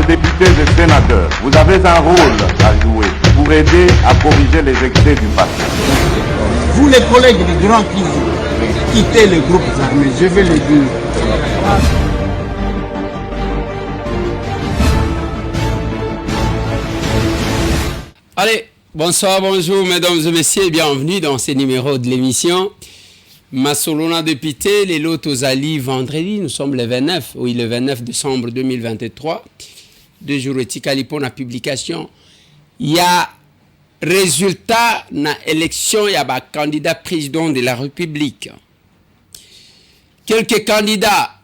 députés et sénateurs, vous avez un rôle à jouer pour aider à corriger les excès du passé. Vous les collègues du Grand qui quittez les groupes armés, je vais le dire. Allez, bonsoir, bonjour mesdames et messieurs, bienvenue dans ce numéro de l'émission. Masolona député, les lots aux Ali vendredi, nous sommes le 29, oui le 29 décembre 2023. 2 jours et pour la publication. Il y a résultat na élection, il y a un candidat président de la République. Quelques candidats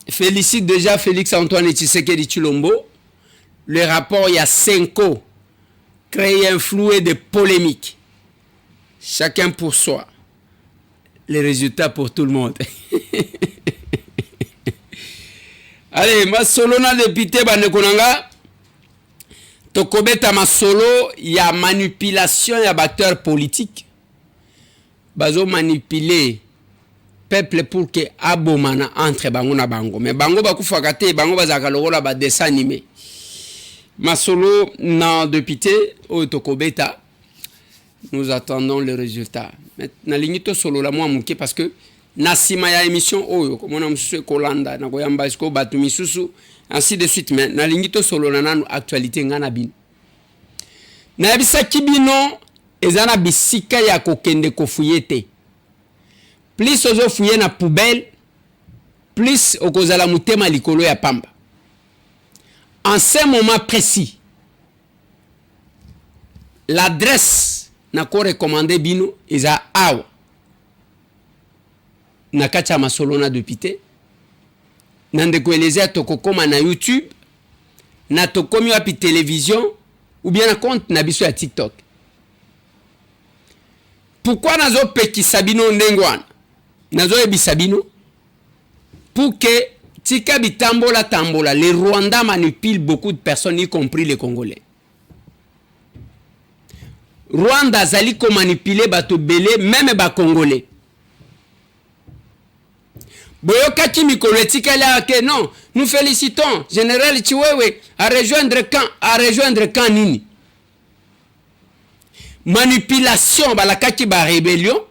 félicitent déjà Félix-Antoine Tshisekedi Tshilombo. Le rapport, il y a 5 ans. Créer un flou et des polémiques. Chacun pour soi. Les résultats pour tout le monde. Allez, ma solo na député Banekonanga. Tokobeta ma solo, il y a manipulation, il y a acteurs politiques. Bazo manipuler peuple pour que abomana entre bango na bango. Mais bango bakufakate, bango bazaka lokola ba dessin animé. Masolo na député au Tokobeta, nous attendons le résultat. Na lignito solo la moi muke parce que na sima ya émission oyo comme on a monsieur Kolanda na koyamba isko batu misusu ainsi de suite mais na lignito solo na nanu actualité ngana bin. Na bisa kibino ezana bisika ya kokende kofuyete. Plus ozo fuye na poubelle, plus okozala mutema likolo ya pamba. En ce moment précis, l'adresse n'a pas recommandé bino eza awa. Na kacha masolo na député. Nande koelezea tokokoma na YouTube, na tokomi wapi télévision ou bien na compte na biso ya TikTok. Pourquoi nazo peki sabino ndengwana? Nazo ebisa bino pour que tika bitambola tambola, les Rwandais manipulent beaucoup de personnes, y compris les Congolais. Rwanda zali ko manipuler bato belé, même ba Congolais. Boyoka Kimikolo tika la que non, nous félicitons Général Chiwewe à rejoindre camp nini. Manipulation balakaki ba rébellion,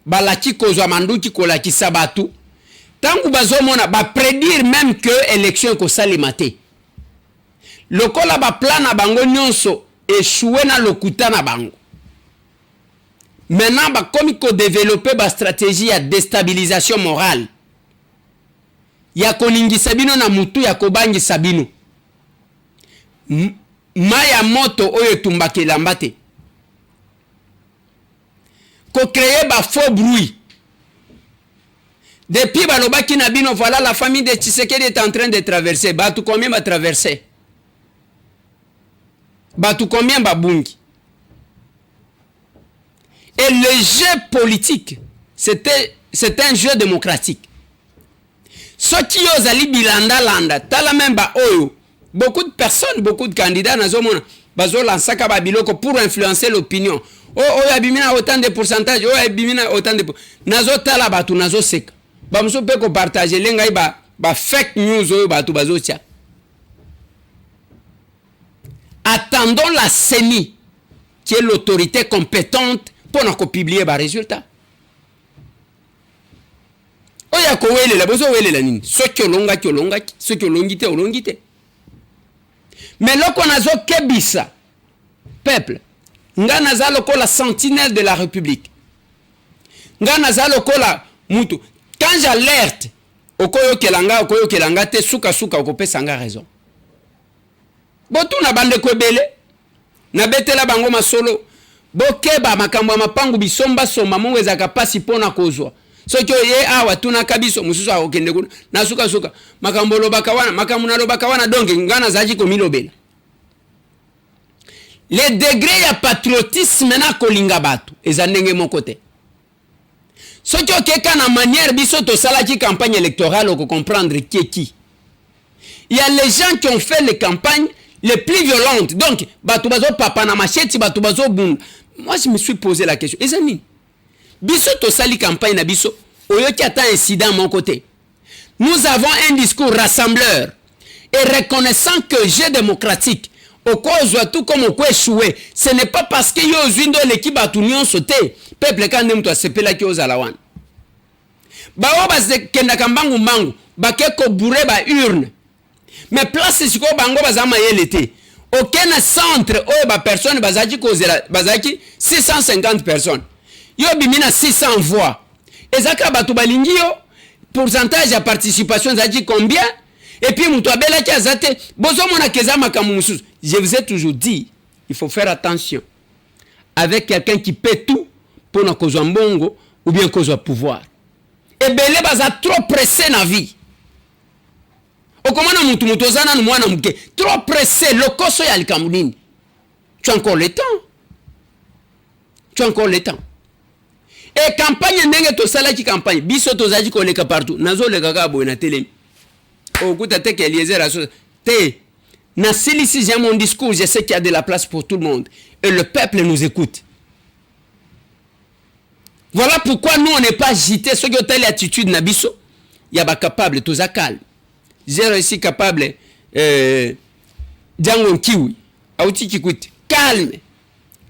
balaki kozwa manduki kolaki sabatu. Tangu bazomona ba prédire même que élection ko salimate. Lokola ba plan na bango nyonso échoué na lokuta na bango. Maintenant ba komi ko développer ba stratégie ya déstabilisation morale. Ya koningisa bino na mutu ya kobangisa bino. Maya moto oyo tumbakela mbate. Ko créer ba faux bruit. Depuis Balobaki Nabino, voilà la famille de Tshisekedi est en train de traverser. Batou combien va traverser? Batou combien va bungi? Et le jeu politique, c'était un jeu démocratique. Ce qui osent ali bilanda landa, tala même ba oyo. Beaucoup de personnes, beaucoup de candidats nazomona bazo lansaka babiloko pour influencer l'opinion. Oh yabimina autant de pourcentage, oh yabimina autant de nazo tala batu nazo seka. Bamso pe ko partager lenga ba fake news oyo batu bazotia. Attendons la CENI qui est l'autorité compétente pour nous publier ba résultat. Oya ko wele la bozo wele la nini? Soki olonga ki olonga ki, soki olongite olongite. Mais loko nazo kebisa peuple. Nga nazalo ko la sentinelle de la République. Nga nazalo ko la mutu. Quand j'alerte, okoyo kelanga te suka okope sanga raison. Botu na bande kwebele, na betela bango masolo, bokeba makambo mapangu bisomba soma mungu ezaka pasi pona kozwa. Soki ye awa tuna kabiso mususu akokende kuna na suka makambo lobaka wana makambo na lobaka wana donge ngana zaji ko milobela. Les degrés ya patriotisme na kolinga batu ezandenge mon côté. Ce qui est qu'à la manière biso to salaki campagne électorale on comprendre qui est qui. Il y a les gens qui ont fait les campagnes les plus violentes. Donc batubazo papa na machete batubazo bun. Moi je me suis posé la question. Ezani. Biso to sali campagne na biso oyo qui attend incident à mon côté. Nous avons un discours rassembleur. et reconnaissant que jeu démocratique au cause tout comme au échoué, ce n'est pas parce que yo zindo l'équipe a tout nion sauté peuple quand même toi sepela ki ozalawan ba oba se kenda kambangu mbangu ba keko bouré ba urne mais place siko bango bazama yelete aucun centre o ba personne bazaki kozela bazaki 650 personnes yo bimina 600 voix ezaka batu balingi yo pourcentage de participation zaki combien et puis mutu abela ki azate bozo mona keza makamu mususu. Je vous ai toujours dit, il faut faire attention avec quelqu'un qui paie tout pour na kozwa mbongo ou bien kozwa pouvoir. Et belé baza trop pressé na vie. Okomana mutu ozana na mwana muke trop pressé lokoso ya likamudini. Tu as encore le temps. Tu as encore le temps. Et campagne ndenge to sala ki campagne biso tozaji koleka partout. Nazo leka ka boye na télé. Okuta te ke Eliezer aso te na si j'ai mon discours, je sais qu'il y a de la place pour tout le monde. Et le peuple nous écoute. Voilà pourquoi nous, on n'est pas agité. Ceux qui ont telle attitude, Nabiso, il y a pas capable, tout ça calme. J'ai réussi capable, Django Kiwi, Aouti Kikuit, calme.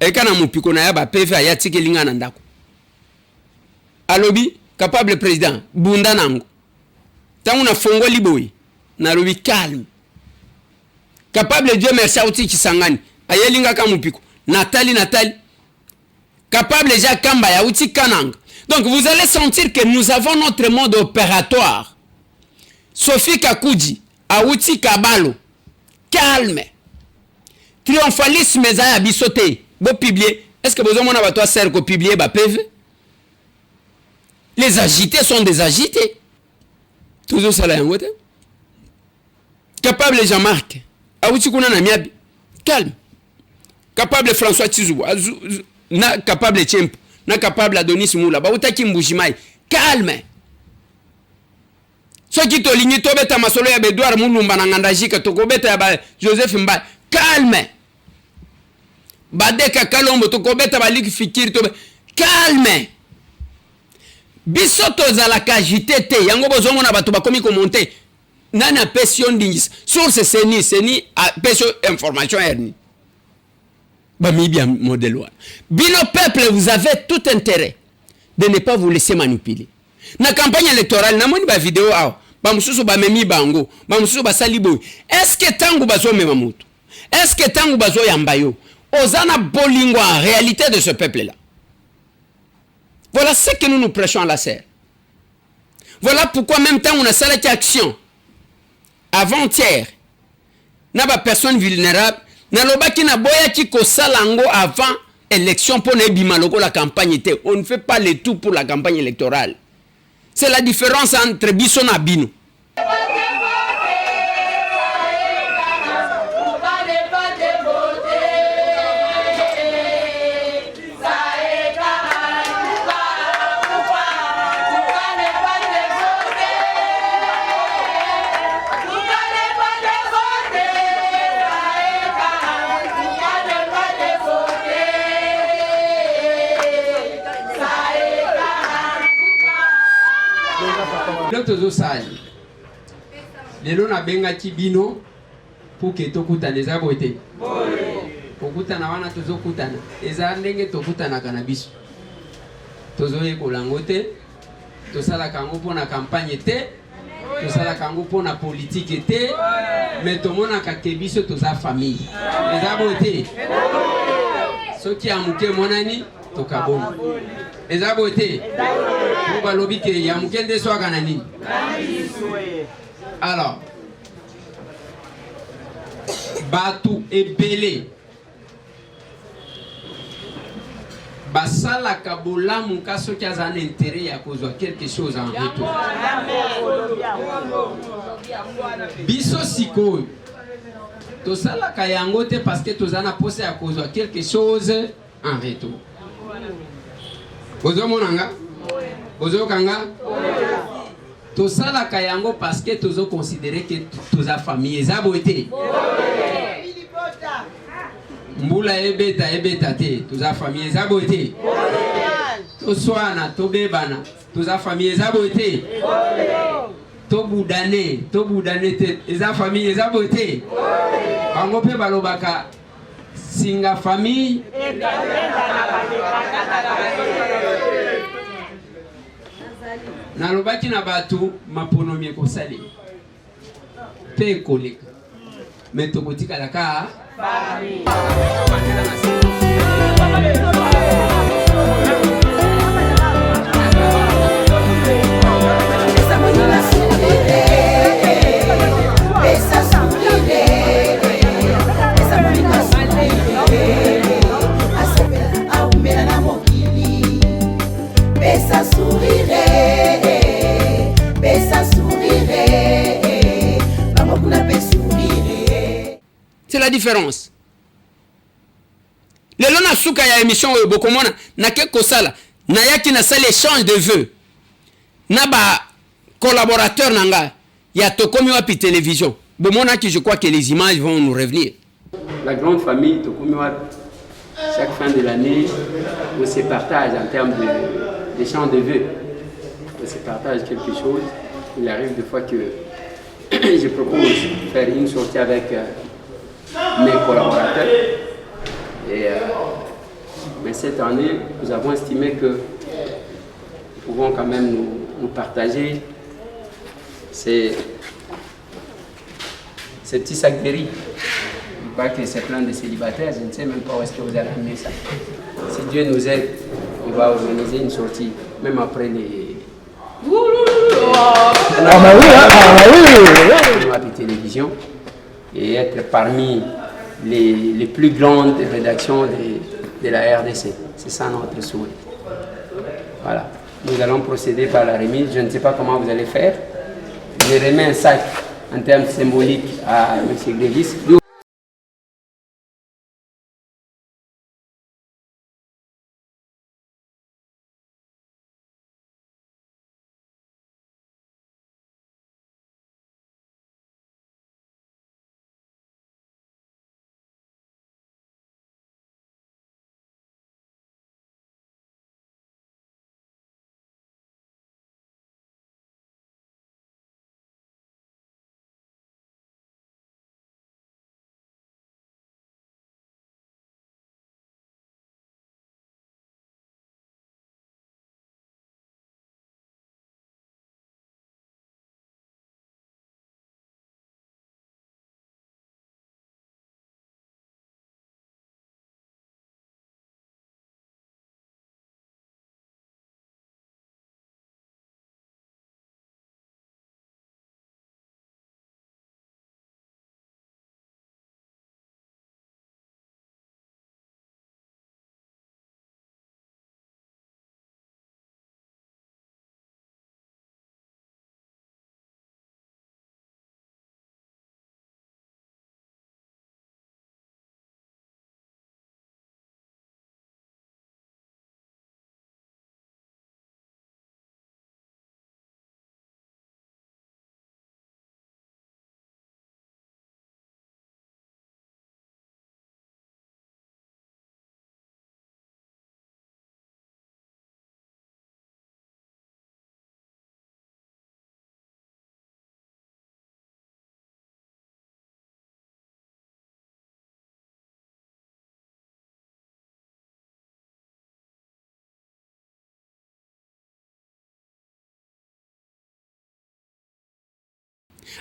Et quand on a pu connaître, il y a Yatike Linganandako. Alobi, capable président, Bundanango. Tant on a Fongo Liboui, Nalobi calme. Capable Dieu merci à outil qui sangani. Ayelinga kamupiko. Nathalie. Capable Jacques Kamba ya outil kanang. Donc vous allez sentir que nous avons notre mode opératoire. Sophie Kakuji, à outil Kabalo. Calme. Triomphalisme za bisoté. Bo publier. Est-ce que vous avez mon toi sert ko publier ba PV? Les agités sont des agités. Toujours ça là ngote. Capable Jean-Marc. Calme. Capable François Tizou, na capable Tchemp, na capable Adonis Moula, bautaki Mbujimai. Calme. Ce qui te ligne to beta masolo ya Bedouard Moulumba na ngandajika to ko beta ya Joseph Mba. Calme. Badeka Kalombo to ko beta ba Lik Fikir to calme. Bisoto zalaka agité te yango bozongo na bato bakomi ko monter. Nana pression d'ingis source seni a pression information erni ba mi bien modèle wa bino peuple vous avez tout intérêt de ne pas vous laisser manipuler na campagne électorale na moni ba vidéo aw ba mususu ba memi bango ba mususu ba salibo est-ce que tangu bazo mema mutu est-ce que tangu bazo yambayo ozana bolingo en réalité de ce peuple là. Voilà ce que nous prêchons à la serre. Voilà pourquoi même temps on a salé action avant-hier na ba personne vulnérable na lobaki na boya ki ko salango avant élection pour ne bima loko la campagne était. On ne fait pas le tout pour la campagne électorale. C'est la différence entre biso na bino. Tozo sali lelo na benga kibino pour que tokutana eza bote kokutana wana tozo kutana eza ndenge tokutana kana biso tozo yekolango te tosala kango pona campagne te tosala kango pona politique te mais tomona ka kebiso toza famille eza bote soki amuke monani tokabona eza bote pour balobi ke ya mukende so kana nini. Alors batu ebele basala kabola mukaso ki azana intérêt ya kozwa quelque chose en retour. Biso sikoyo tosala kayango te parce que tozana pose ya kozwa quelque chose en retour. Bozo monanga? Bozo kanga? Tosala kayango parce que tozo considérer que toza famille ezabo ete. Mbula ebeta te toza famille ezabo ete. Toswana tobebana toza famille ezabo ete. to boudane te eza famille eza beauté bango pe balobaka singa famille nalobaki na bato maponomi ekosali pe ekoleka me tokotikalaka c'est la différence. Le lona souka ya émission bokomona na ke kosala na yaki na sala échange de vœux na ba collaborateur nanga ya tokomi wapi télévision bomona qui je crois que les images vont nous revenir. La grande famille tokomi wapi chaque fin de l'année on se partage en termes d'échange de vœux. On se partage quelque chose. Il arrive des fois que je propose de faire une sortie avec mes collaborateurs. Mais cette année, nous avons estimé que nous pouvons quand même nous partager ces petits sacs de riz. Je crois que c'est plein de célibataires, je ne sais même pas où est-ce que vous allez amener ça. Si Dieu nous aide, on va organiser une sortie, même après les... télévision et être parmi les plus grandes rédactions de la RDC. C'est ça notre souhait. Voilà. Nous allons procéder par la remise. Je ne sais pas comment vous allez faire. Je remets un sac en termes symboliques à M. Grévis.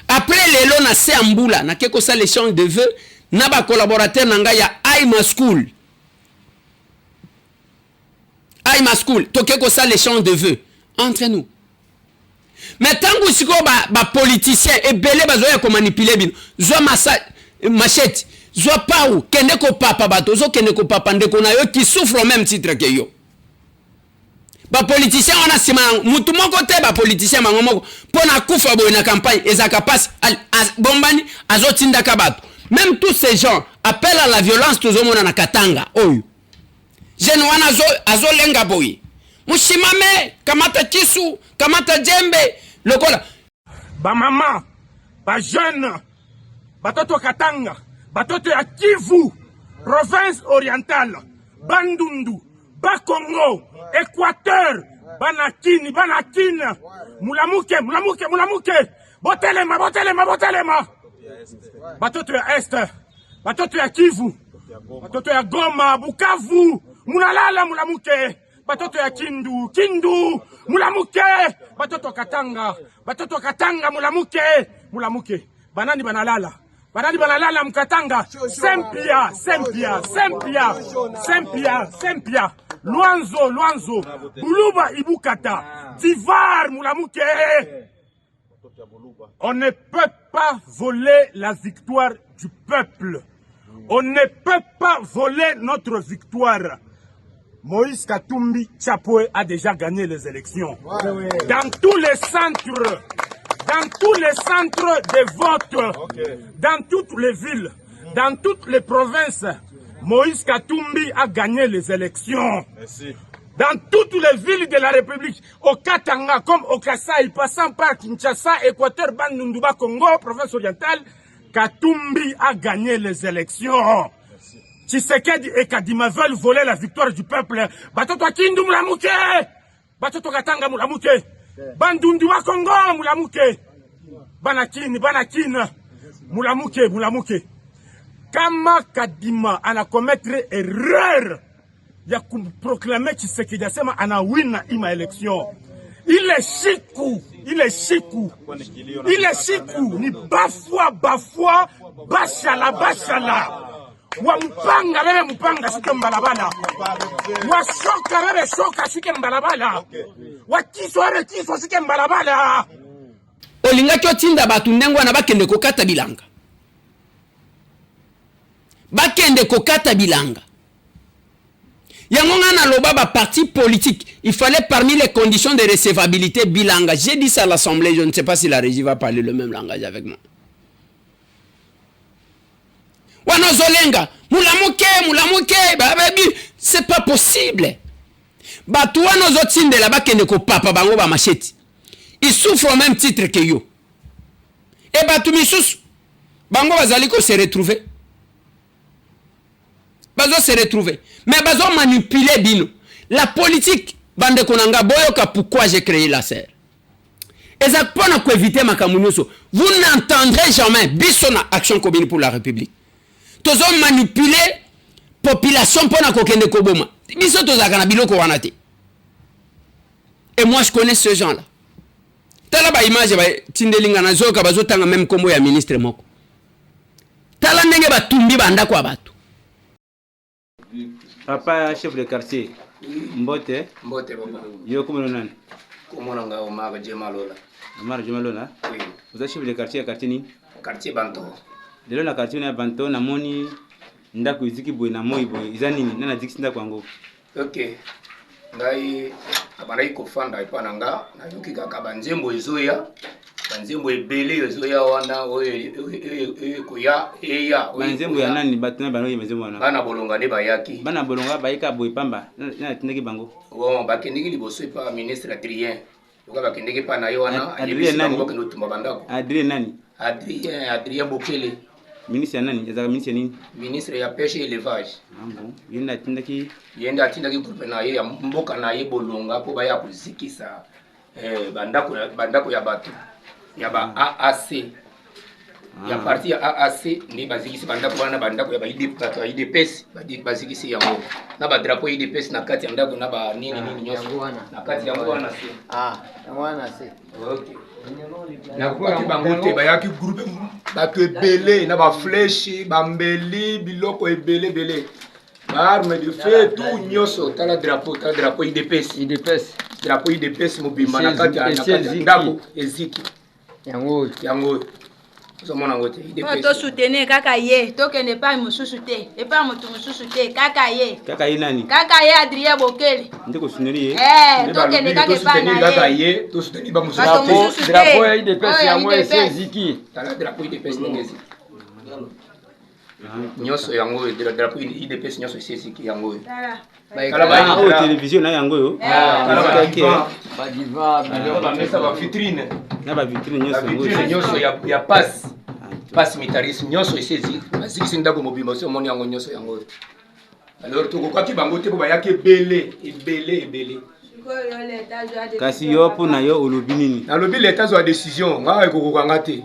Après les lots na Seamboula, na quelque ça l'échange de vœux, na ba collaborateur nanga ya Aima School. Aima School, to quelque ça l'échange de vœux entre nous. Mais tant que siko ba politicien et belé bazoya ko manipuler bin. Zo machette, zo pau, keneko papa bato, zo keneko papa ndeko na yo qui souffre au même titre que yo. Ba politicien on a sima mutu moko te ba politicien bango moko pona kufa boy na campagne ezaka passe bombani azotinda kabato. Même tous ces gens appellent à la violence tozomona na Katanga oyo. Jeune wana azolenga boy. Mushimame kamata kisu, kamata jembe lokola. Ba mama, ba jeune, batoto Katanga, batoto ya Kivu, province orientale, Bandundu, Bas-Congo, Équateur, Banakini, banakini. Mulamuke, mulamuke, mulamuke. Botelema, botelema, botelema. Batoto ya Est. Batoto ya Kivu. Batoto ya Goma, Bukavu. Munalala, mulamuke. Batoto ya Kindu, Kindu. Mulamuke. Batoto Katanga. Batoto Katanga, mulamuke. Mulamuke. Banani banalala. Banani banalala mkatanga. Sempia, Sempia, Sempia. Sempia, Sempia. Luanzo, Luanzo. Buluba Ibukata. Divar, mulamuke. On ne peut pas voler la victoire du peuple. On ne peut pas voler notre victoire. Moïse Katumbi Tchapoué a déjà gagné les élections. Dans tous les centres, de vote, dans toutes les villes, dans toutes les provinces, Moïse Katumbi a gagné les élections. Merci. Dans toutes les villes de la République, au Katanga comme au Kasaï, passant par Kinshasa, Équateur, Bandunduba, Congo, province orientale, Katumbi a gagné les élections. Tshisekedi et Kadima veulent voler la victoire du peuple. Batoto Kindu Mulamuke, Batoto Katanga Mulamuke, Bandunduba, Congo Mulamuke, Banakini, Banakini, Mulamuke, Mulamuke. Kama Kadima ana commettre erreur. Il a proclamé Tshisekedi asema ana win ima élection. Il est chikou, il est chikou. Il est chikou, ni bafwa, bafwa, bashala, bashala. Wa mpanga bebe mpanga shike mbalabala. Wa shoka bebe shoka shike mbalabala. Wa kiso bebe kiso shike mbalabala. Olinga kyotinda batu ndengwa na bakende kokata bilanga. Bakende kokata bilanga. Yangonga na loba parti politique, il fallait parmi les conditions de recevabilité bilanga. J'ai dit ça à l'Assemblée, je ne sais pas si la régie va parler le même langage avec moi. Wanozolenga, mulamuke, mulamuke, bababi, c'est pas possible. Batu wanozotinde la bakende ko papa bango ba machete. Ils souffrent au même titre que yo. Et batu misusu, bango bazali ko se retrouver. Bazo se retrouver. Mais bazo manipuler bino. La politique, bande konanga boyoka pourquoi j'ai créé la serre. Et ça pour éviter makamunyoso. Vous n'entendrez jamais bisona action commune pour la République. Tozo manipuler population pour na kokende koboma. Biso tozaka na biloko wana te. Et moi je connais ce gens là. Tala ba image ba tindelinga na zoka bazo tanga même kombo ya ministre moko. Tala ndenge ba tumbi banda kwa batu. Papa chef de quartier. Mbote. Mbote papa. Yo comment on a? Comment on a Omar Djemalola? Omar Djemalola? Oui. Vous êtes chef de quartier à quartier ni? Quartier Banto. Lelo na quartier na Banto na moni ndako iziki boy na moi boy. Iza nini? Nana diksi ndako yango. OK. Ngai abana ko fanda ipananga na yuki kaka banzembo ezoya. Banzembo ebele ezoya wana oyo koya eya. Banzembo ya nani batuna bano yemezembo wana? Bana bolonga ne bayaki. Bana bolonga bayika boy pamba. Na tindeki bango. Bon bakendiki liboso pa ministre Adrien. Yoka bakendiki pa na yo wana Adrien nani? Bakendo tumba bandako. Adrien nani? Adrien Bokele. Ministre ya nani? Yazaka ministre nini? Ministre ya pêche et élevage. Bon. Yenda tindaki Yenda groupe na ye ya mboka na ye bolonga po baya kuzikisa bandako ya batu ya ba AAC. Ya parti ya AAC ni bazikisi bandako wana bandako ya ba IDPS bazikisi yango. Na ba drapeau IDPS na kati ya ndako na ba nini nyoso. Na kati ya ngwana se. Ngwana se. OK. Na kwa bangote bayaki groupe batu ebele na ba flèche bambeli biloko ebele bele. Arme de feu tout nyoso tala drapeau IDPS drapeau IDPS mobimba na kati ya ndako eziki yango so mona ngote IDPS to soutenir kaka ye to kende pa mususu te e pa mutu mususu te kaka ye nani? Kaka ye Adrien Bokele Ndiko suneri to kende kaka pa na ye kaka ye to soutenir ba mususu Drapeau ya IDPS yango eziki tala drapeau IDPS ngezi nyoso yango drapeau IDPS nyoso eziki yango Kala ba télévision na yango yo. Ba diva ba mesa ba vitrine na ba vitrine nyoso yango. Nyoso ya passe mitarisi nyoso esezi aziki ndako mobimba so moni yango nyoso yango. Alors to ko kaki bango te ko ba yake ebele. kasi yo mpona yo olobi nini nalobi l'état azwa décision ngai ekokokanga te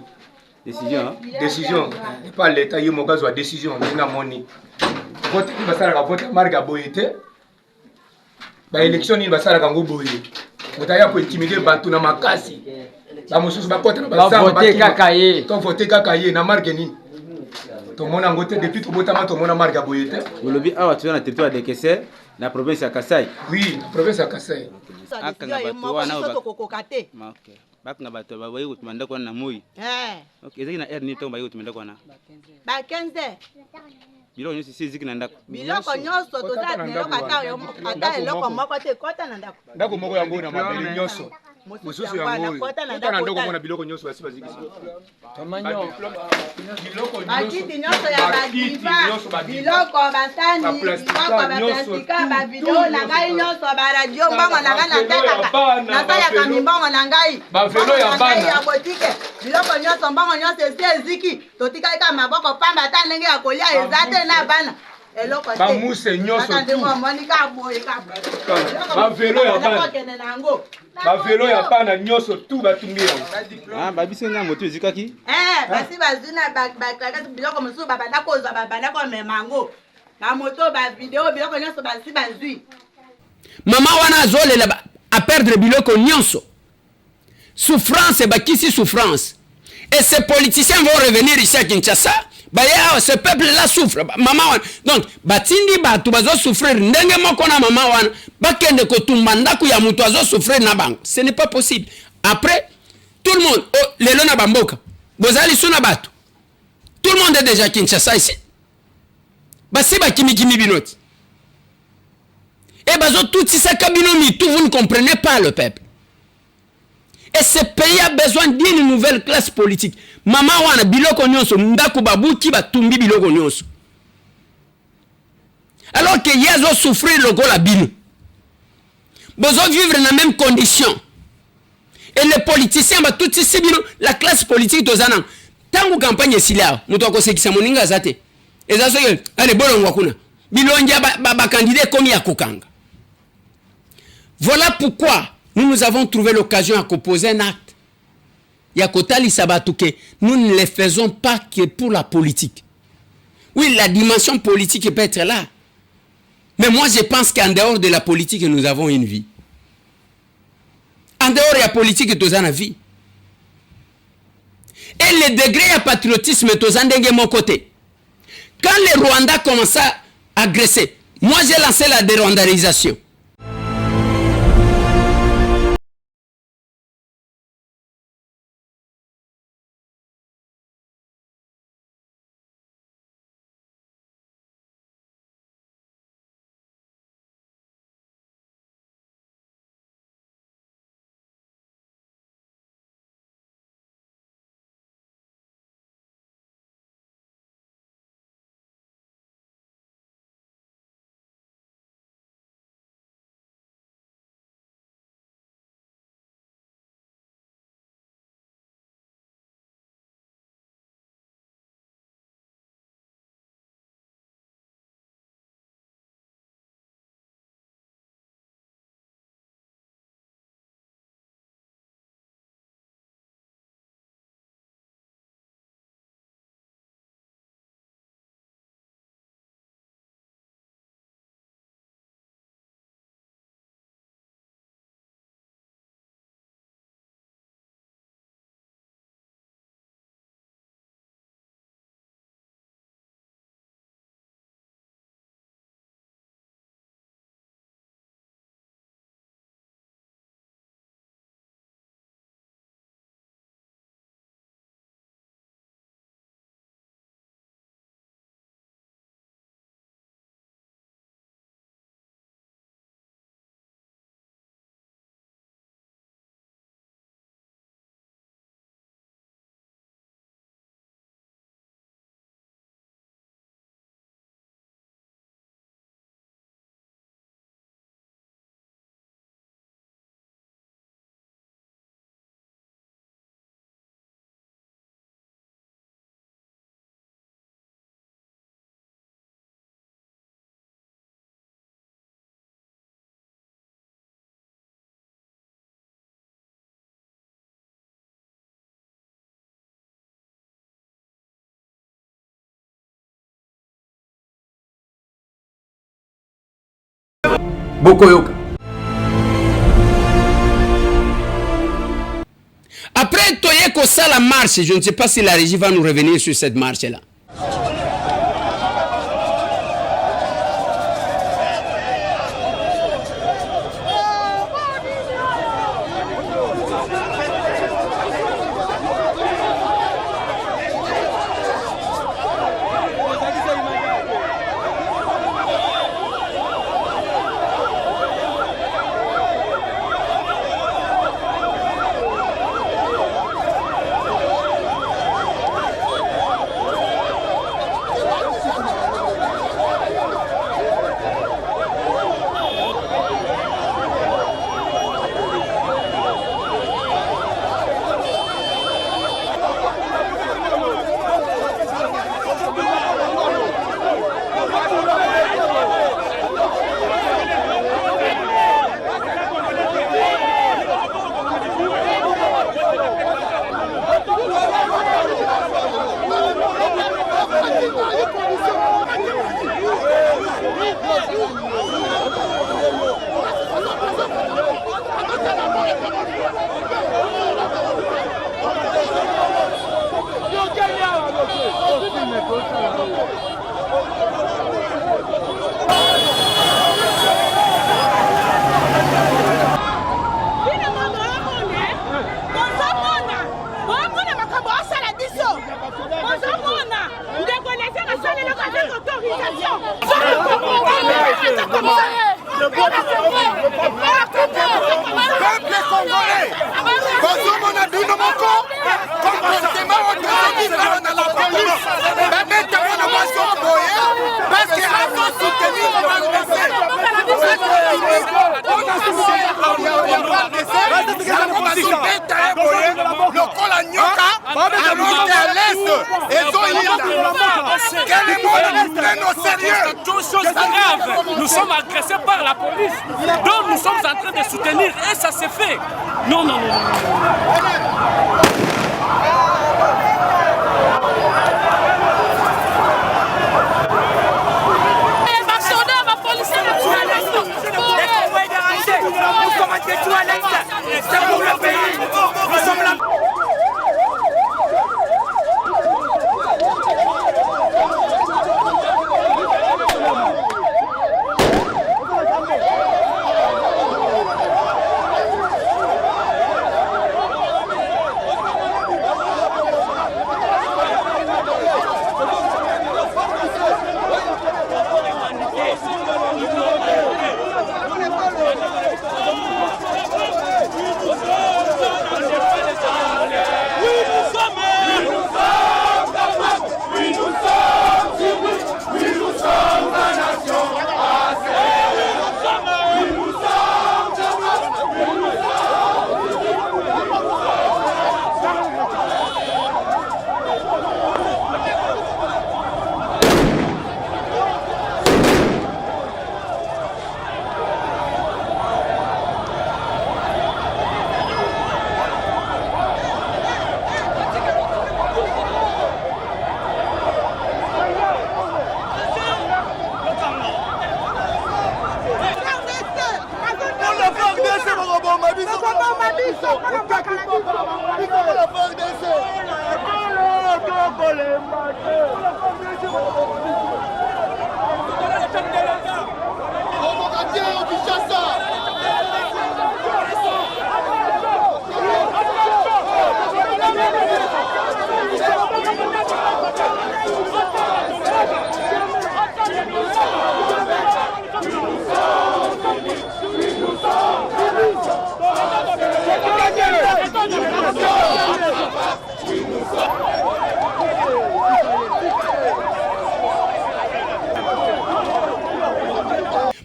décision pas l'état ye moko azwa décision ndenge namoni vote nini basalaka vote marke boye te baélection nini basalaka yango boye moto aya kointimide bato na makasi bamosusu bakota na basamatovote kaka ye na marke nini tomona yango te depuis tobotama tomona marke boye te olobi awa toza na territoire de Keser na province ya Kasai. Oui, na province ya Kasai. Akanga bato wana bakanga bato babayi kutuma ndako wana na moi. Ok, ezaki na air ni to bayi kutuma ndako wana. Ba 15. Biloko nyonso si eziki na ndako. Biloko nyonso toza neloko ata eloko moko te kota na ndako. Ndako moko yango na mabele nyonso. Mosusu yango kota na ndako mona biloko nyonso basi bazikisa. Bakiti nyonso ya badiva, biloko basani, biloko baplastika, bavideo na ngai nyonso, baradio mbongo na ngai natekaka, nasalaka mimbongo na ngai, mbongo na ngai ya botike, biloko nyonso mbongo nyonso esi eziki, totikali ka maboko pamba ata ndenge ya kolia eza te na bana. Eloko te. Bamuse nyonso tu. Bavelo ya bana. Bavelo ya bana nyonso tu batumbi yango. Ah, babiso na moto ezikaki? Basi bazuna bakaka biloko mosusu babanda kozwa babanda komema yango. Ba moto ba video biloko nyonso basi bazwi. Mama wana azolela a perdre biloko nyonso. Souffrance bakisi souffrance. Et ces politiciens vont revenir ici à Kinshasa. Ce peuple-là souffre. Maman, donc, batindi batu bazo souffrir. Ndenge moko na mama wana, bakende kotumba ndaku ya mutu azo souffrir na bango. Ce n'est pas possible. Après, tout le monde, lelo na bamboka, bozali suna batu. Tout le monde est déjà Kinshasa ici. Basi ba kimi binoti. Et bazo tout ça kabinomi, tout vous ne comprenez pas le peuple. Et ce pays a besoin d'une nouvelle classe politique. Maman wana biloko nyonso ndaku babuki batumbi biloko nyonso. Alors que yazo souffrir lokola bino. Bozo vivre dans la même condition. Et les politiciens ba tout ici bino la classe politique tozana. Tangu campagne silia, muto akosekisa moninga zate. Ezaso ye, allez bolongwa kuna. Bilongia ba candidat comme ya kokanga. Voilà pourquoi nous avons trouvé l'occasion à composer un acte. Yakotali Sabatuke, nous ne le faisons pas que pour la politique. Oui, la dimension politique peut être là. Mais moi, je pense qu'en dehors de la politique, nous avons une vie. En dehors de la politique, nous avons une vie. Et le degré de patriotisme, nous avons de mon côté. Quand les Rwandais commençaient à agresser, moi, j'ai lancé la dérwandarisation. Bokoyoka. Après Toyeko ça la marche, je ne sais pas si la régie va nous revenir sur cette marche-là. Nous sommes agressés par la police, donc nous sommes en train de soutenir et ça s'est fait. Non, non, non, non. C'est pour le pays. Nous sommes là.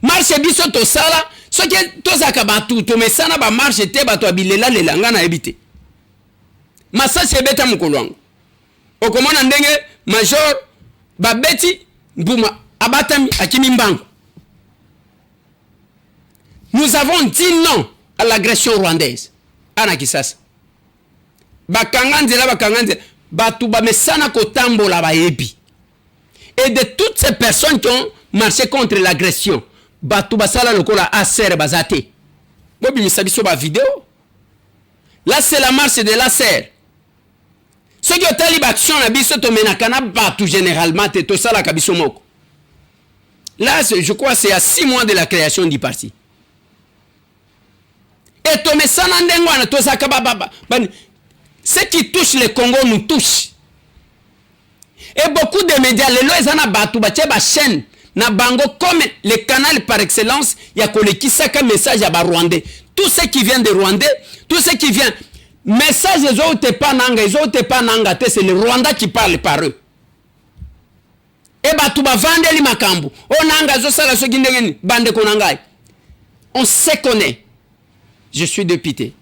Marche biso to sala soki tozaka batu to mesana ba marche te bato abilela lelanga na ebite masasi ebeta mukolo wangu okomona ndenge major babeti mbuma abatami akimi mbango. Nous avons dit non à l'agression rwandaise ana kisasa bakanganzela batu bamesana kotambola bayebi. Et de toutes ces personnes qui ont marché contre l'agression, batu basala lokola ASER bazate. Bobi misabiso ba vidéo. Là c'est la marche de l'ASER. Ce qui est l'action na biso to menakana batu généralement te to sala kabiso moko. Là je crois c'est à 6 mois de la création du parti. Et to mesana ndengo na to saka baba. Ce qui touche le Congo nous touche. Et beaucoup de médias, les lois zana batu ba chaîne na bango comme le canal par excellence, il y a koleki saka message à ba Rwandais. Tout ce qui vient de Rwandais, tout ce qui vient message les autres pas nanga, c'est le Rwanda qui parle par eux. Et batu ba vandeli makambu. O nanga zo sala so gindengeni bande konangai. On se connaît. Je suis député.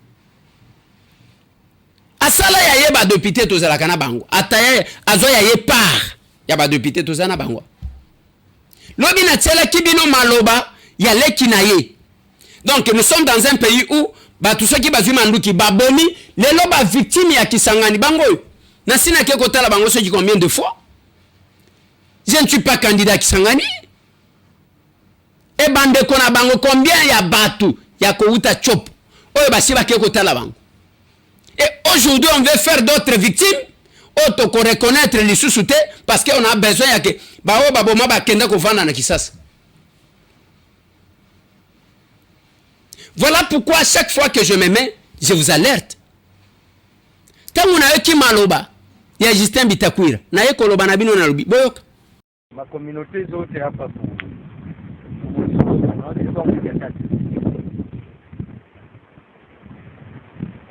Asala ya yeba député tozala kana bango. Ataya azoya ye par. Ya ba député tozana bango. Lobi na tela kibino maloba ya leki na ye. Donc nous sommes dans un pays où ba tous ceux qui bazui manduki baboni les loba victime ya Kisangani bango. Na sina ke kotala bango so combien de fois? Je ne suis pas candidat à Kisangani. E bande kona bango combien ya batu ya kouta chop. Oyo basi ba ke kotala bango. Et aujourd'hui, on veut faire d'autres victimes, auto reconnaître les sous-soutés, parce qu'on a besoin que voilà pourquoi à chaque fois que je me mets, je vous alerte. Quand on a eu qui maloba, il y a Justin Bitakwira. Na ye koloba na bino na lobi. Boyoka. Ma communauté zote hapa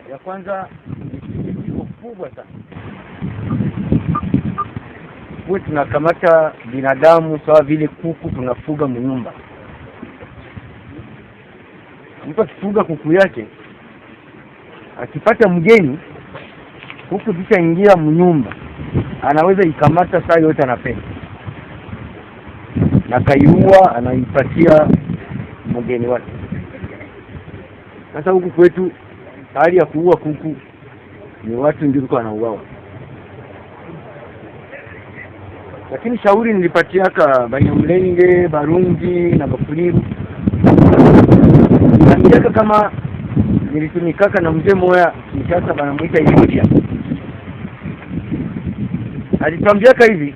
ya kwanza ni kubwa sana. Wewe tunakamata binadamu sawa vile kuku tunafuga mnyumba. Mtu akifuga kuku yake akipata mgeni kuku kisha ingia mnyumba anaweza ikamata saa yote anapenda. Na kaiua anaipatia mgeni wake. Sasa huku kwetu hali ya kuua kuku ni watu ndio wanauawa. Lakini shauri nilipatiaka Banyamulenge, Barundi na Bafuliru. Niliaka kama nilitumikaka na mzee moya Kinshasa banamuita Yudia. Alituambiaka hivi,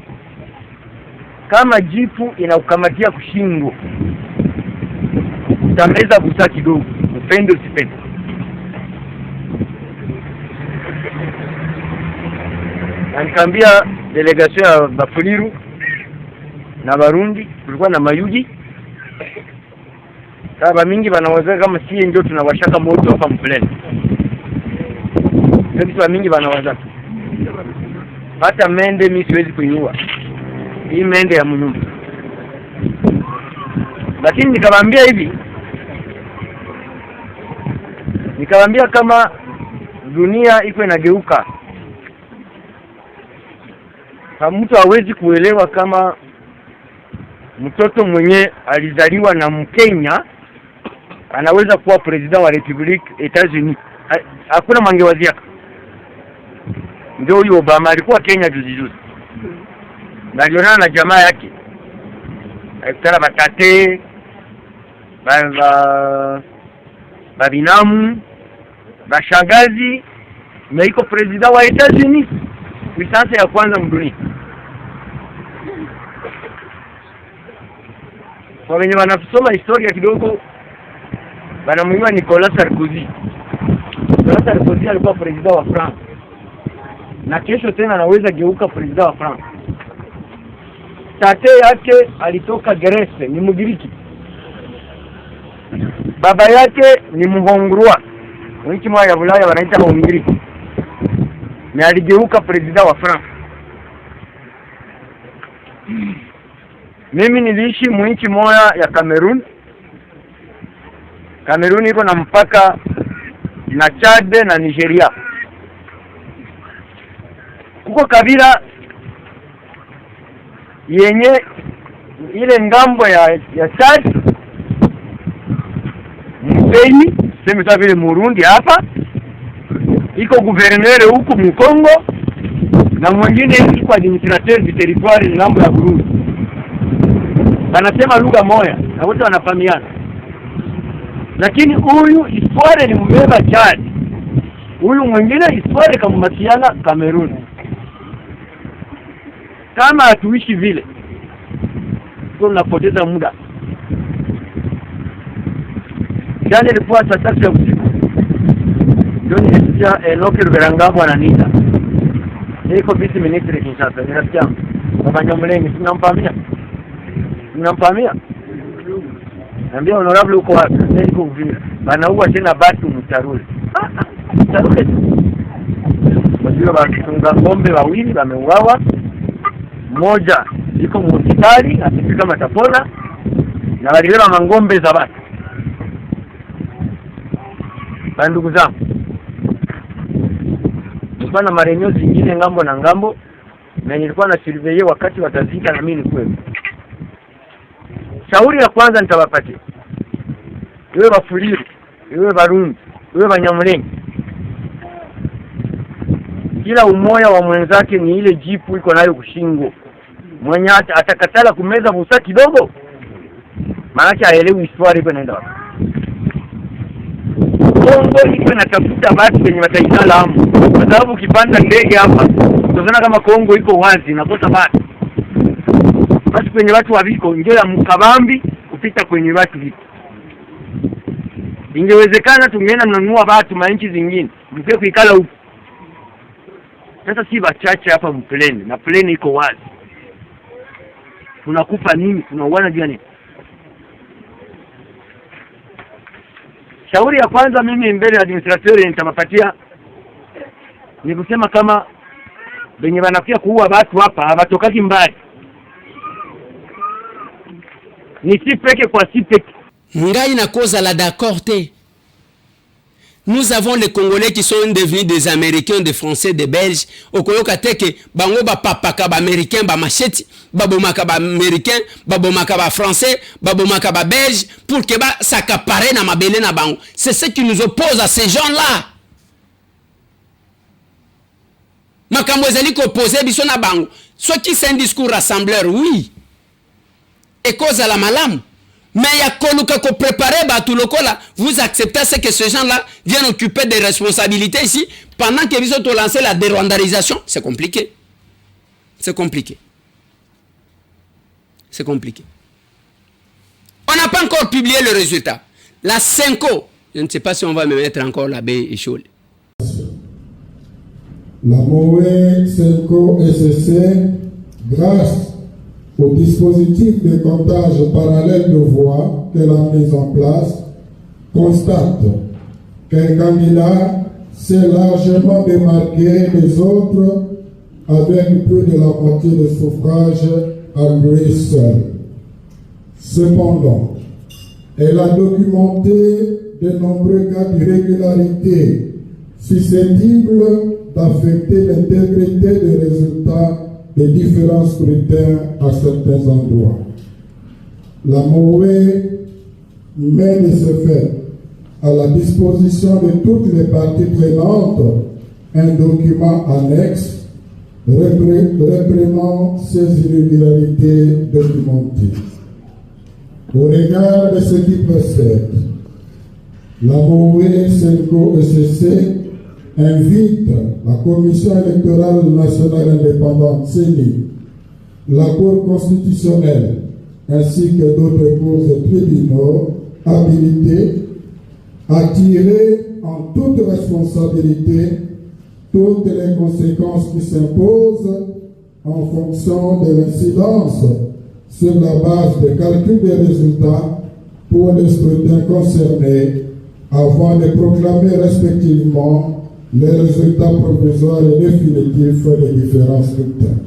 kama jipu inaukamatia kushingo, utameza busa kidogo, upende usipende. Na nikaambia delegation ya Bafuliru na Barundi, tulikuwa na Mayuji. Saba mingi banaweza kama sie ndio tunawashaka moto hapa mpleni. Ndio mingi banaweza. Hata mende mimi siwezi kuiua. Hii mende ya mnyumba. Lakini nikamwambia hivi. Nikamwambia kama dunia iko inageuka. Kama mtu hawezi kuelewa kama mtoto mwenye alizaliwa na Mkenya anaweza kuwa president wa Republic Etats-Unis. Hakuna mangewazia. Ndio huyo Obama alikuwa Kenya juzi. Na alionana na jamaa yake. Alikutana batate, babinamu, bashangazi, na iko president wa Etats-Unis. Puissance ya kwanza mdunia. Kwa wenye wanasoma historia kidogo banamuiwa Nicolas Sarkozy. Nicolas Sarkozy alikuwa president wa France. Na kesho tena anaweza geuka president wa France. Tate yake alitoka Greece, ni Mgiriki. Baba yake ni Mhongrua. Nchi moja ya Ulaya wanaita Hongri. Na aligeuka president wa France. Mimi niliishi mwinchi moja ya Cameroon. Cameroon iko na mpaka na Chad na Nigeria. Kuko kabila yenye ile ngambo ya Chad Mseni, sema sawa vile Murundi hapa. Iko gouverneur huku Mkongo na mwingine iko administrateur du territoire ngambo ya Burundi. wanasema lugha moja na wote wanafahamiana. Lakini huyu histoire ni mbeba Chad, huyu mwingine histoire kamumatiana Cameroon. Kama hatuishi vile tunapoteza muda. Jana ilikuwa saa 3 ya usiku, ndio nilisikia Enoke Ruberangabo ananiita. Niko vice ministre Kinshasa, ninasikia baba Nyamulenge, tunampamia. Naambia honorable uko wapi? Niko Uvira. Banaua tena batu Mtarule. Mtarule. Wajua wakitunga ngombe wawili wameuawa. Mmoja yuko hospitali akifika matapona na walibeba mangombe za watu. Ndugu zangu, nilikuwa na marenyo zingine ngambo na ngambo na nilikuwa na surveiller wakati watazika na mimi nilikuwa. Shauri ya kwanza nitawapatia. Iwe Bafuliru, iwe Barundi, iwe Banyamulenge. Kila umoja wa mwenzake ni ile jipu iko nayo kushingo. Mwenye atakatala kumeza busa kidogo, maana haelewi histoire iko naenda wapi. Kongo iko inatafuta watu wenye wataikala hapo. Kwa sababu ukipanda ndege hapa, utaona kama Kongo iko wazi na kosa watu. Basi kwenye watu waviko ndio ya mkabambi kupita kwenye watu viko. Ingewezekana tungeenda mnanunua watu manchi zingine, mpe kuikala huko. Sasa si bachache hapa mpleni, na pleni iko wazi. Tunakufa nini? Tunauana juu ya nini? Shauri ya kwanza mimi mbele ya administrateur nitawapatia ni kusema kama benye wanafikia kuua watu hapa hawatokaki mbali. Ni si peke kwa si peke. Ngai na cause la d'accord te. Nous avons les Congolais qui sont devenus des Américains, des Français, des Belges. Okoyoka teke bango ba papaka ba Américain ba macheti, ba bomaka ba Américain, ba bomaka ba Français, ba bomaka ba Belge pour que ba s'accaparer na mabele na bango. C'est ce qui nous oppose à ces gens-là. Makambo ezali ko opposer biso na bango. Soit qui c'est un discours rassembleur, oui. Et cause à la malam. Mais il y a koluka ko préparer batu lokola, vous acceptez ce que ces gens-là viennent occuper des responsabilités ici pendant que vous ont lancé la dérwandarisation. C'est compliqué. C'est compliqué. C'est compliqué. On n'a pas encore publié le résultat. La Senko, je ne sais pas si on va me mettre encore la baie et chaud. La MOE Senko SSC, grâce au dispositif de comptage parallèle de voix qu'elle a mis en place, constate qu'un candidat s'est largement démarqué des autres avec plus de la moitié des suffrages à lui seul. Cependant, elle a documenté de nombreux cas d'irrégularité susceptibles d'affecter l'intégrité des résultats des différents scrutins à certains endroits. La MOE met de ce fait à la disposition de toutes les parties prenantes un document annexe reprenant ces irrégularités documentées. Au regard de ce qui précède, la MOE Senko SSC invite la Commission électorale nationale indépendante CENI, la Cour constitutionnelle ainsi que d'autres cours et tribunaux habilités à tirer en toute responsabilité toutes les conséquences qui s'imposent en fonction de l'incidence sur la base des calculs des résultats pour les scrutins concernés avant de proclamer respectivement les résultats provisoires et définitifs des différents scrutins.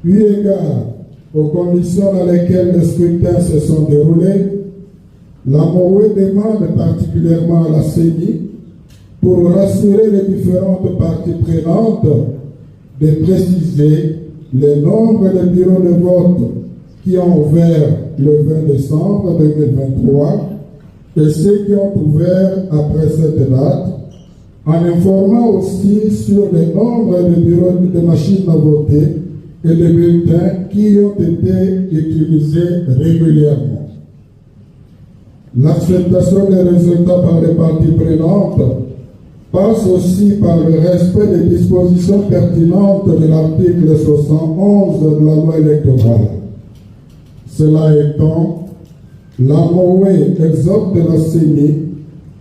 Eu égard aux conditions dans lesquelles les scrutins se sont déroulés, la MOE demande particulièrement à la CENI, pour rassurer les différentes parties prenantes, de préciser le nombre de bureaux de vote qui ont ouvert le 20 décembre 2023 et ceux qui ont ouvert après cette date, en informant aussi sur le nombre de bureaux de machines à voter et les bulletins qui ont été utilisés régulièrement. L'acceptation des résultats par les parties prenantes passe aussi par le respect des dispositions pertinentes de l'article 71 de la loi électorale. Cela étant, la MOE exhorte la CENI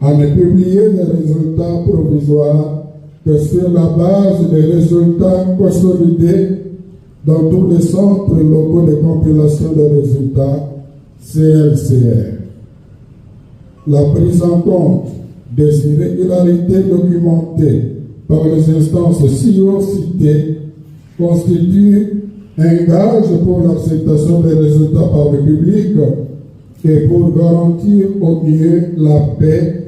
à ne publier les résultats provisoires que sur la base des résultats consolidés dans tous les centres locaux de compilation des résultats CLCR. La prise en compte des irrégularités documentées par les instances ci-haut citées constitue un gage pour l'acceptation des résultats par le public et pour garantir au mieux la paix,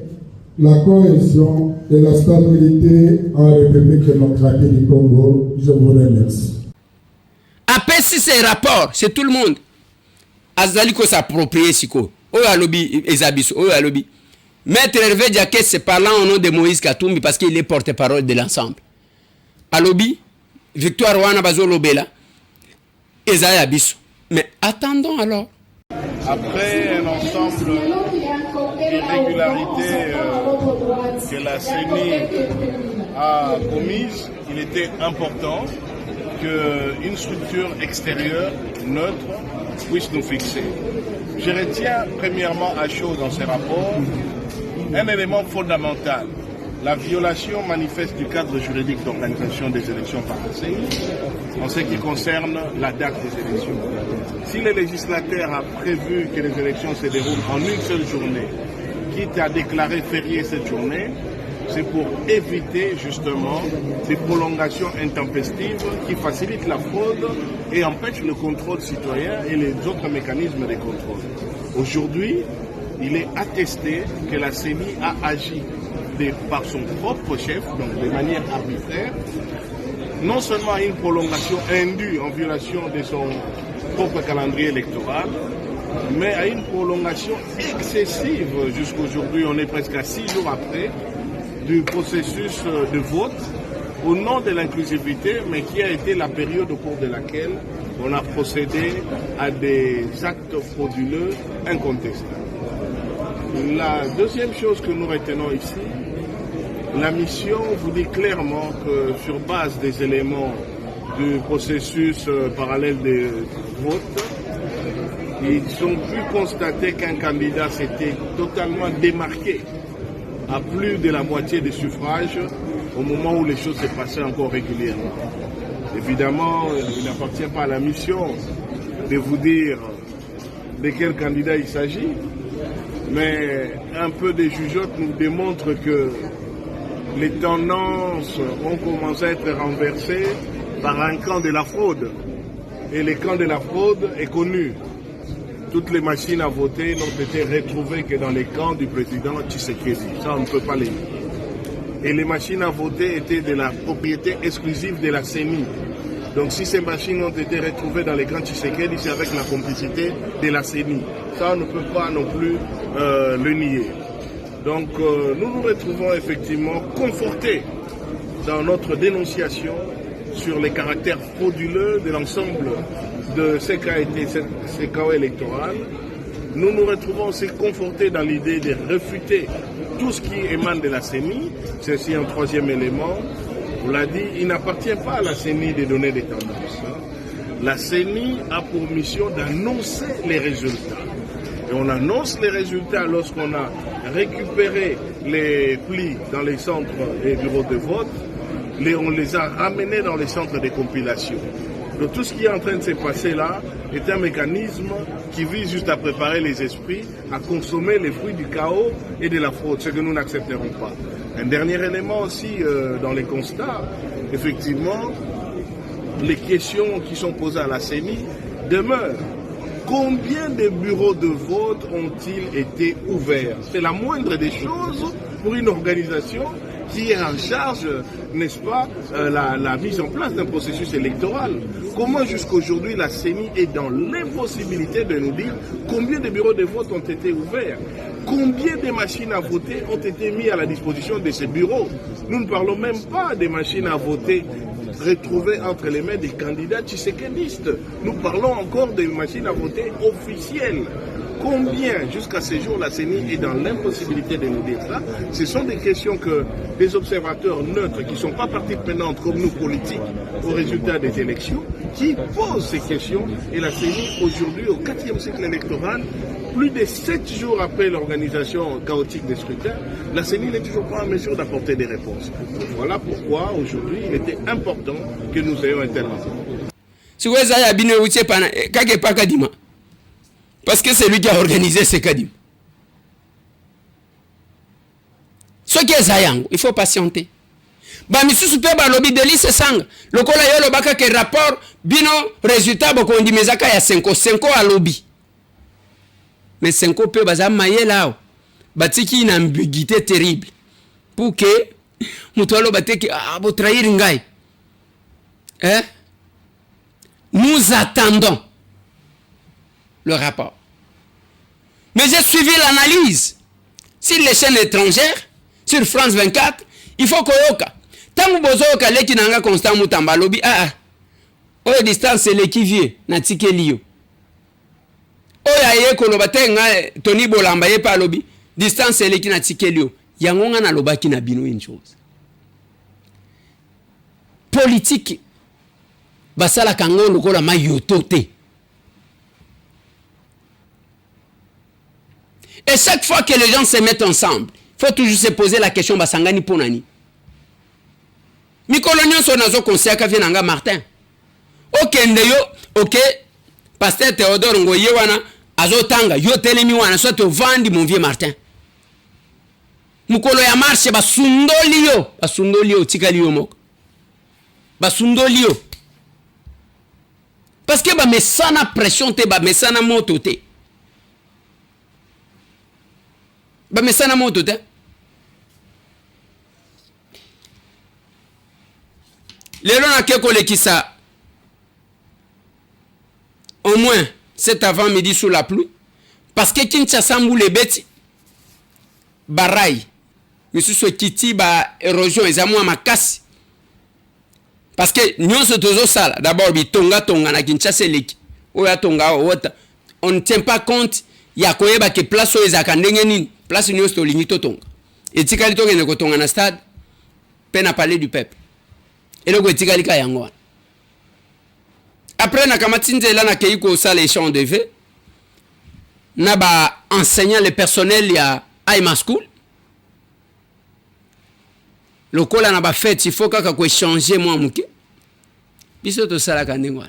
la cohésion et la stabilité en République démocratique du Congo. Je vous remercie. Après, si ces rapports, c'est tout le monde. Azali ko s'approprier siko. Oyo alobi ezabiso, oyo alobi. Maître Hervé Diaké se parlant au nom de Moïse Katumbi parce qu'il est porte-parole de l'ensemble. Alobi, Victoire Wana Bazo Lobela, Ezaï Abisso. Mais attendons alors. Après un ensemble d'irrégularités que la CENI a commises, il était important qu'une structure extérieure, neutre, puisse nous fixer. Je retiens premièrement à chaud dans ces rapports un élément fondamental, la violation manifeste du cadre juridique d'organisation des élections par la CENI en ce qui concerne la date des élections. Si le législateur a prévu que les élections se déroulent en une seule journée, quitte à déclarer férié cette journée, c'est pour éviter justement des prolongations intempestives qui facilitent la fraude et empêchent le contrôle citoyen et les autres mécanismes de contrôle. Aujourd'hui, il est attesté que la CENI a agi par son propre chef, donc de manière arbitraire, non seulement à une prolongation indue en violation de son propre calendrier électoral, mais à une prolongation excessive jusqu'aujourd'hui, on est presque à 6 jours après, du processus de vote au nom de l'inclusivité, mais qui a été la période au cours de laquelle on a procédé à des actes frauduleux incontestables. La deuxième chose que nous retenons ici, la mission vous dit clairement que sur base des éléments du processus parallèle de vote, ils ont pu constater qu'un candidat s'était totalement démarqué à plus de la moitié des suffrages au moment où les choses se passaient encore régulièrement. Évidemment, il n'appartient pas à la mission de vous dire de quel candidat il s'agit, mais un peu de jugeote nous démontre que les tendances ont commencé à être renversées par un camp de la fraude. Et le camp de la fraude est connu. Toutes les machines à voter n'ont été retrouvées que dans les camps du président Tshisekedi. Ça, on ne peut pas les dire. Et les machines à voter étaient de la propriété exclusive de la CENI. Donc si ces machines ont été retrouvées dans les camps Tshisekedi, c'est avec la complicité de la CENI. Ça, on ne peut pas non plus le nier. Donc nous nous retrouvons effectivement confortés dans notre dénonciation sur les caractères frauduleux de l'ensemble de ce qu'a été ces chaos électoral. Nous nous retrouvons aussi confortés dans l'idée de refuter tout ce qui émane de la CENI. C'est aussi un troisième élément. On l'a dit, il n'appartient pas à la CENI de donner des tendances. La CENI a pour mission d'annoncer les résultats. Et on annonce les résultats lorsqu'on a récupéré les plis dans les centres et bureaux de vote. On les a ramenés dans les centres de compilation. Donc tout ce qui est en train de se passer là est un mécanisme qui vise juste à préparer les esprits à consommer les fruits du chaos et de la fraude, ce que nous n'accepterons pas. Un dernier élément aussi dans les constats, effectivement, les questions qui sont posées à la CENI demeurent. Combien de bureaux de vote ont-ils été ouverts? C'est la moindre des choses pour une organisation qui est en charge, n'est-ce pas, la mise en place d'un processus électoral. Comment jusqu'aujourd'hui la CENI est dans l'impossibilité de nous dire combien de bureaux de vote ont été ouverts? Combien de machines à voter ont été mises à la disposition de ces bureaux? Nous ne parlons même pas des machines à voter retrouvées entre les mains des candidats tshisekidistes. Nous parlons encore des machines à voter officielles. Combien, jusqu'à ce jour, la CENI est dans l'impossibilité de nous dire ça? Ce sont des questions que des observateurs neutres qui ne sont pas partie prenante comme nous politiques au résultat des élections, qui posent ces questions. Et la CENI, aujourd'hui, au 4e cycle électoral, plus de 7 jours après l'organisation chaotique des scrutins, la CENI n'est toujours pas en mesure d'apporter des réponses. Donc voilà pourquoi, aujourd'hui, il était important que nous ayons un tel rapport. Parce que c'est lui qui a organisé ce Kadim. Ce qui est Zayang, il faut patienter. Bah, monsieur Super Balobi Deli se sang. Le kola yolo baka ke rapport, bino, résultat, boko ndi mezaka ya 5 à lobby. Mais 5 peut baza maye là. Batiki une ambiguïté terrible. Pour que, mutualo bateki, bo trahir ngai. Hein? Nous attendons le rapport. Mais j'ai suivi l'analyse. Sur les chaînes étrangères, sur France 24, il faut koyoka. Tangu bozoka leki nanga constant mutamba lobi oyo distance c'est l'équivier na tikelio. Oya ye koloba tenga Tony Bolamba ye pa lobi distance c'est leki na tikelio. Yangonga na lobaki na bino une chose. Politique basala kango lokola mayotote. Et chaque fois que les gens se mettent ensemble, il faut toujours se poser la question basangani ponani. Mikolonyo sonazo conseil ka vienanga Martin. OK ndeyo, OK pasteur Théodore Ngoye wana azotanga yo telemi wana soit vandi mon vieux Martin. Mukolo ya marche basundolio tikalio moko. Basundolio. Parce que ba mesana pression te ba mesana moto te. Ba mesana moto te. Lelo na keko lekisa. Au moins cet avant-midi sous la pluie parce que Kinshasa mbule beti barai monsieur so kiti ba érosion ezamwa makasi parce que nyonso tozo sala d'abord bitonga na Kinshasa leki oya tonga wota on ne tient pas compte ya koyeba ke place oyo ezaka ndenge nini place nyonso tolingi totonga etikali tokende kotonga na stade pe na palais du peuple eloko etikali ka yango. Après na kamatinzela na keiko sala échange de vœux na ba enseignant le personnel ya Aima School lokola na ba fête il faut kaka ko échanger moi muke biso to sala kanengwa.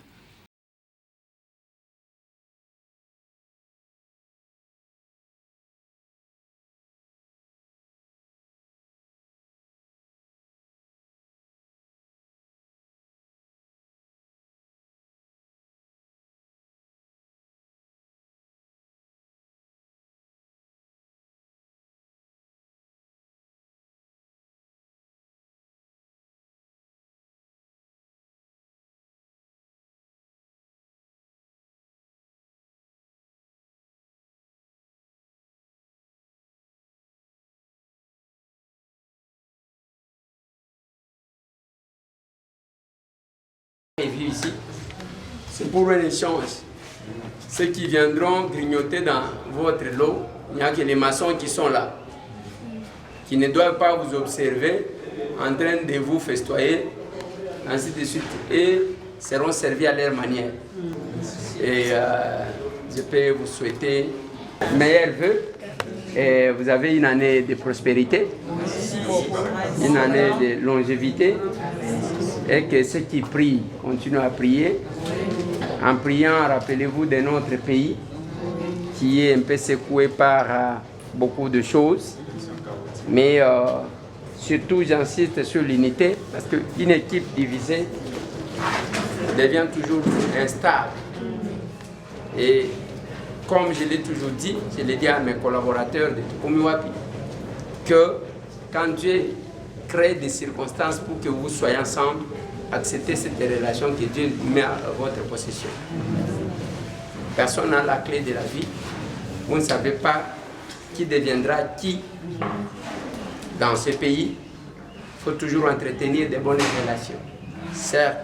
Ici, c'est pour un échange. Ceux qui viendront grignoter dans votre lot, il n'y a que les maçons qui sont là, qui ne doivent pas vous observer en train de vous festoyer, ainsi de suite, et seront servis à leur manière. Et je peux vous souhaiter meilleurs vœux. Et vous avez une année de prospérité, une année de longévité, et que ceux qui prient continuent à prier. En priant, rappelez-vous de notre pays qui est un peu secoué par beaucoup de choses, mais surtout j'insiste sur l'unité, parce qu'une équipe divisée devient toujours instable. Et comme je l'ai toujours dit, je l'ai dit à mes collaborateurs de Tukumiwapi, que quand Dieu crée des circonstances pour que vous soyez ensemble, acceptez cette relation que Dieu met à votre possession. Personne n'a la clé de la vie. Vous ne savez pas qui deviendra qui dans ce pays, il faut toujours entretenir de bonnes relations. Certes,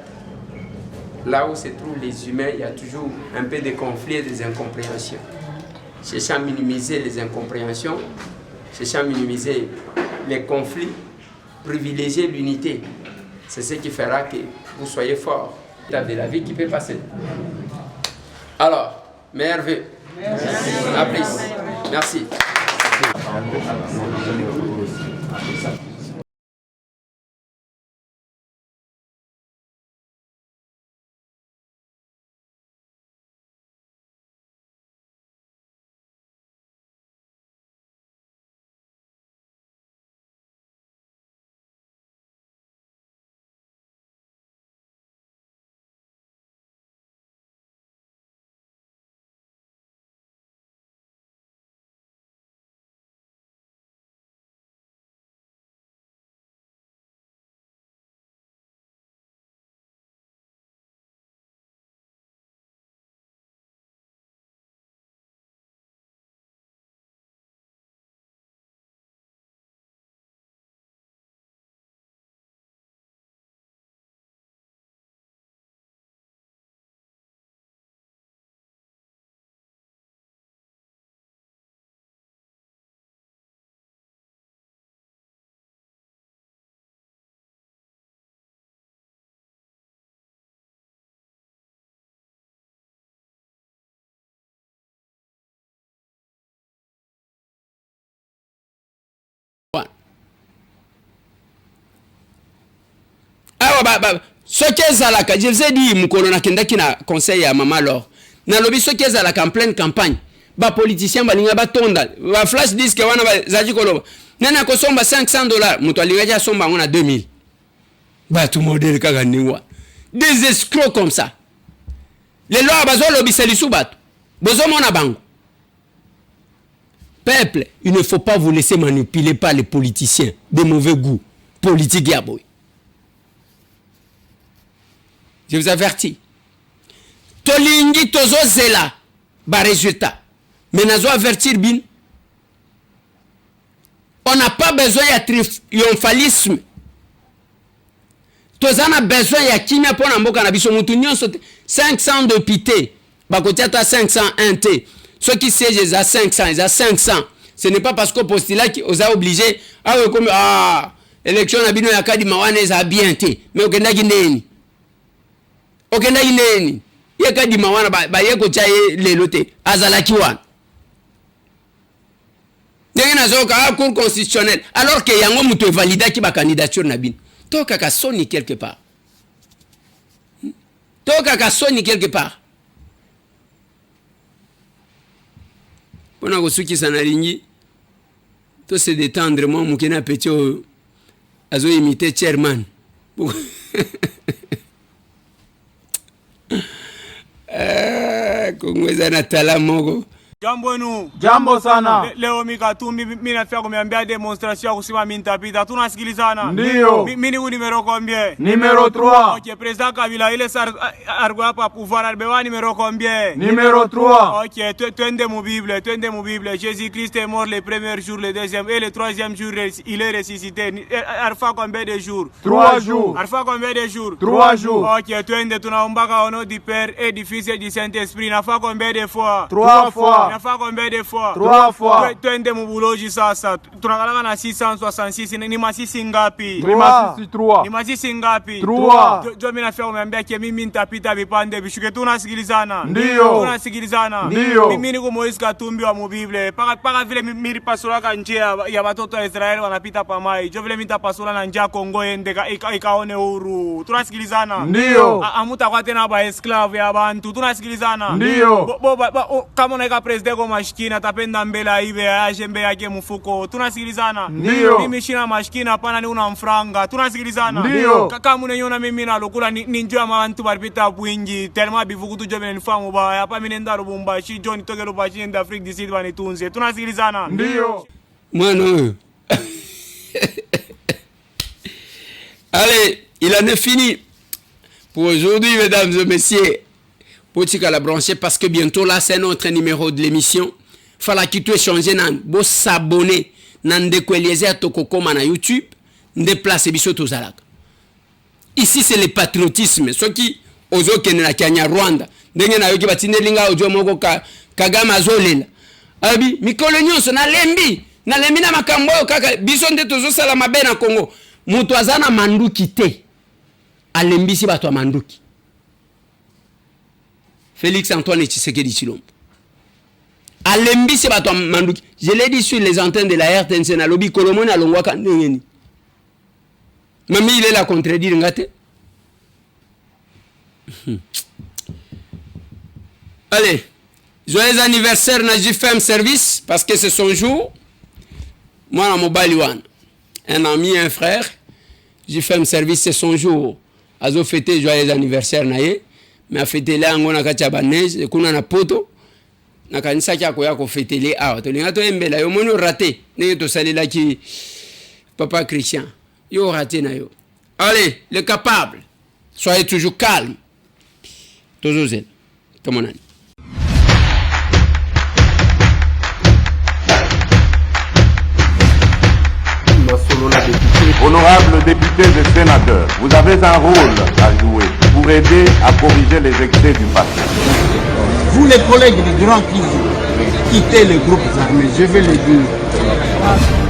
là où se trouvent les humains, il y a toujours un peu de conflits et des incompréhensions. Cherchant à minimiser les incompréhensions, cherchant à minimiser les conflits, privilégier l'unité. C'est ce qui fera que vous soyez forts. Il y a de la vie qui peut passer. Alors, meilleurs vœux. À plus. Merci. Ce qui est à la je vous ai dit, Moukolona Kendaki na conseil à Maman Laure. Na lobby ce qui est à la en pleine campagne. Ba politicien ba linga ba tonda. Ba flash disque wana ba zaji koloba. Nana ko somba $500. Muto aligaja somba ngona 2000. Ba tout modèle kaka niwa. Des escrocs comme ça. Les lois bazo lobby selisu bat. Bozo mona bango. Peuple, il ne faut pas vous laisser manipuler par les politiciens de mauvais goût. Politique yaboy. Je vous avertis. Tolingi tozo zela ba résultat. Mais nazo avertir bin. On n'a pas besoin de triomphalisme. Tozana besoin ya kimia pona mboka na biso mutu nyonso 500 députés. Bakotia ta 501 T. Ceux qui siègent ils à 500, ils à 500. Ce n'est pas parce qu'au postulat qu'ils ont obligé comme élection na bino ya kadi mawana za bien té. Mais okenda kineni. Okenda kineni. Ya kadi mawana ba yeko cha lelo té. Azalaki wana. Ndenge nazoka cour constitutionnelle alors que yango mutu valida ki ba candidature na bino. Toka ka soni quelque part. Toka ka soni quelque part. Pona kosuki sanalingi to se détendre moi mukena petit azo imiter chairman. Kongweza na talamogo. Jambo nu. Jambo sana. Leo mikatumbi mimi nafika kumiambia demonstration ya kusema mimi nitapita. Tunasikilizana. Ndio. Mimi ni numero combien? Numero 3. OK, président Kabila ile argo hapa pouvoir albewa numero combien? Numero 3. OK, twende mu Bible, Jésus-Christ est mort le premier jour, le deuxième et le troisième jour il est ressuscité. Arfa combien de jours? 3 jours. Arfa combien de jours? 3 jours. OK, twende tunaombaka au nom du Père et du Fils et du Saint-Esprit. Nafa combien de fois? 3 fois. Nafa combien de fois? 3 fois. Twende mubuloji sasa. Tunakalanga na 666 ni masisi ngapi? Ni masisi 3. Ni masisi ngapi? 3. Jo mimi nafia kumwambia ke mimi nitapita vipande vishuke. Tunasikilizana. Ndio. Tunasikilizana. Ndio. Mimi niko Moise Katumbi wa Mubible. Paka vile mimi pasolaka njia ya watoto wa Israeli wanapita pamai. Jo vile mimi nitapasula na njia Kongo ende ikaone huru. Tunasikilizana. Ndio. Amuta kwa tena ba esclave ya bantu. Tunasikilizana. Ndio. Kama unaika president kwa mashikina tapenda mbele ibe ajembe yake mfuko. Tunasikilizana. Ndio. Mimi shina mashikina hapana ni una mfranga. Tunasikilizana. Ndio. Kama unaniona mimi na lokula ni njoo abantu baripita bwingi. Tellement bivuku tu jomene nifamu ba. Hapa mimi nenda Lubumbashi, John toke Lubumbashi nenda Afrique du Sud banitunze. Tunasikilizana. Ndio. Mwana. Allez, il en est fini pour aujourd'hui, mesdames et messieurs. Pour la brancher parce que bientôt là c'est notre numéro de l'émission. fala ki tu échanger nan bo s'abonner nan ndeko Eliezer tokokoma na YouTube déplacer biso tozalaka. Ici c'est le patriotisme. Ce qui ozo kene na Kenya Rwanda ndenge na yoki batindelinga ojo moko Kagame azolela. Abi mikolo nyonso na lembi na makambo kaka biso nde tozo sala mabe na Congo. Mutu azana manduki te. Alembisi bato manduki. Félix Antoine Tshisekedi Tshilombo. Alembisi bato manduki. Je l'ai dit sur les antennes de la RTNC na lobi kolomoni alongwaka ndengeni. Même il est là contredire ngate. Allez, joyeux anniversaire na JFM Service parce que c'est son jour. Moi na mobile one. Un ami, un frère. JFM Service c'est son jour. Azo fêter joyeux anniversaire na ye. Mais a fêter là ngona kacha baneige kuna na poto. Na kanisa kya ko ya ko fêter les a. To linga to embela yo mono raté. Ne to salela ki papa Christian. Yo raté na yo. Allez, les capables. Soyez toujours calme. Toujours zen. Comme on a dit. Honorables députés et sénateurs, vous avez un rôle à jouer pour aider à corriger les excès du passé. Vous les collègues du Grand Kivu, quittez les groupes armés, je vais le dire.